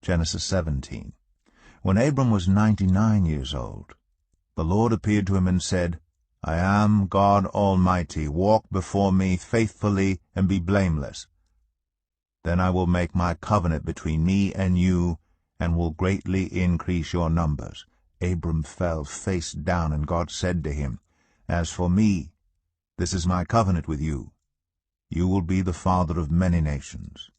Genesis 17. When Abram was 99 years old, the Lord appeared to him and said, I am God Almighty. Walk before me faithfully and be blameless. Then I will make my covenant between me and you, and will greatly increase your numbers. Abram fell face down, and God said to him, As for me, this is my covenant with you. You will be the father of many nations.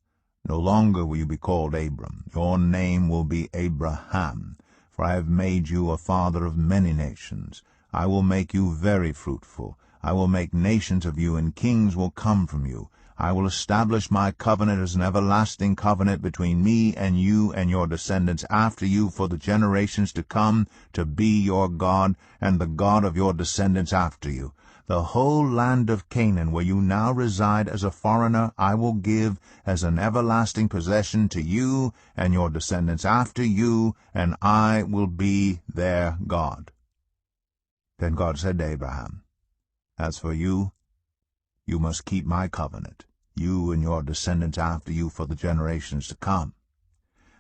No longer will you be called Abram. Your name will be Abraham, for I have made you a father of many nations. I will make you very fruitful. I will make nations of you, and kings will come from you. I will establish my covenant as an everlasting covenant between me and you and your descendants after you for the generations to come, to be your God and the God of your descendants after you. The whole land of Canaan, where you now reside as a foreigner, I will give as an everlasting possession to you and your descendants after you, and I will be their God. Then God said to Abraham, As for you, you must keep my covenant, you and your descendants after you for the generations to come.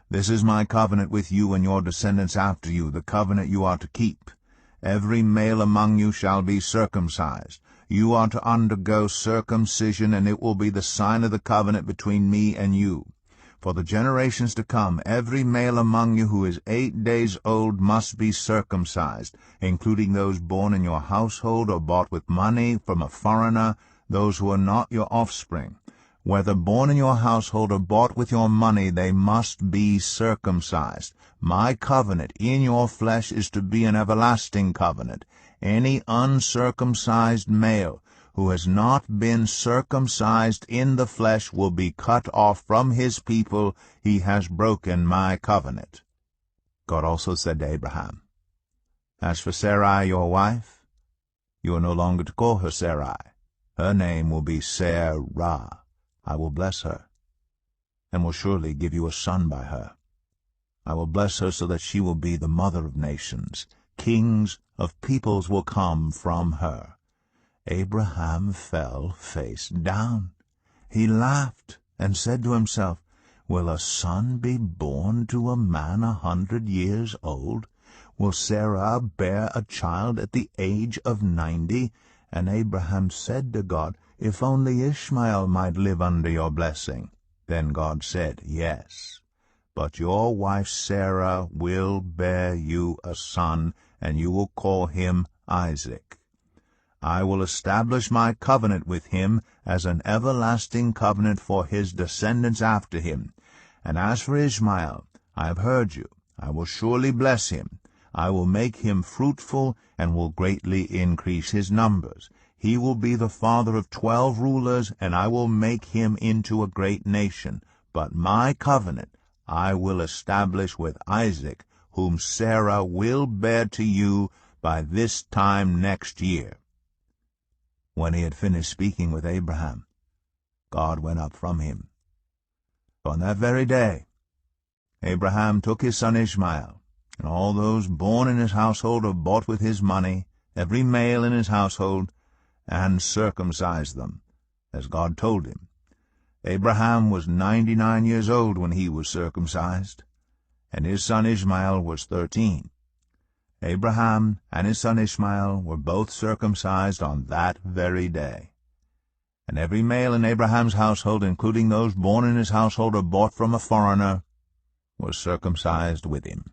This is my covenant with you and your descendants after you, the covenant you are to keep. Every male among you shall be circumcised. You are to undergo circumcision, and it will be the sign of the covenant between me and you. For the generations to come, every male among you who is 8 days old must be circumcised, including those born in your household or bought with money from a foreigner, those who are not your offspring. Whether born in your household or bought with your money, they must be circumcised. My covenant in your flesh is to be an everlasting covenant. Any uncircumcised male who has not been circumcised in the flesh will be cut off from his people. He has broken my covenant. God also said to Abraham, As for Sarai your wife, you are no longer to call her Sarai. Her name will be Sarah. I will bless her, and will surely give you a son by her. I will bless her so that she will be the mother of nations. Kings of peoples will come from her. Abraham fell face down. He laughed and said to himself, Will a son be born to a man 100 years old? Will Sarah bear a child at the age of 90? And Abraham said to God, If only Ishmael might live under your blessing. Then God said, Yes, but your wife Sarah will bear you a son, and you will call him Isaac. I will establish my covenant with him as an everlasting covenant for his descendants after him. And as for Ishmael, I have heard you. I will surely bless him. I will make him fruitful, and will greatly increase his numbers. He will be the father of 12 rulers, and I will make him into a great nation. But my covenant I will establish with Isaac, whom Sarah will bear to you by this time next year. When he had finished speaking with Abraham, God went up from him. On that very day, Abraham took his son Ishmael, and all those born in his household or bought with his money, every male in his household, and circumcised them, as God told him. Abraham was 99 years old when he was circumcised, and his son Ishmael was 13. Abraham and his son Ishmael were both circumcised on that very day. And every male in Abraham's household, including those born in his household or bought from a foreigner, was circumcised with him.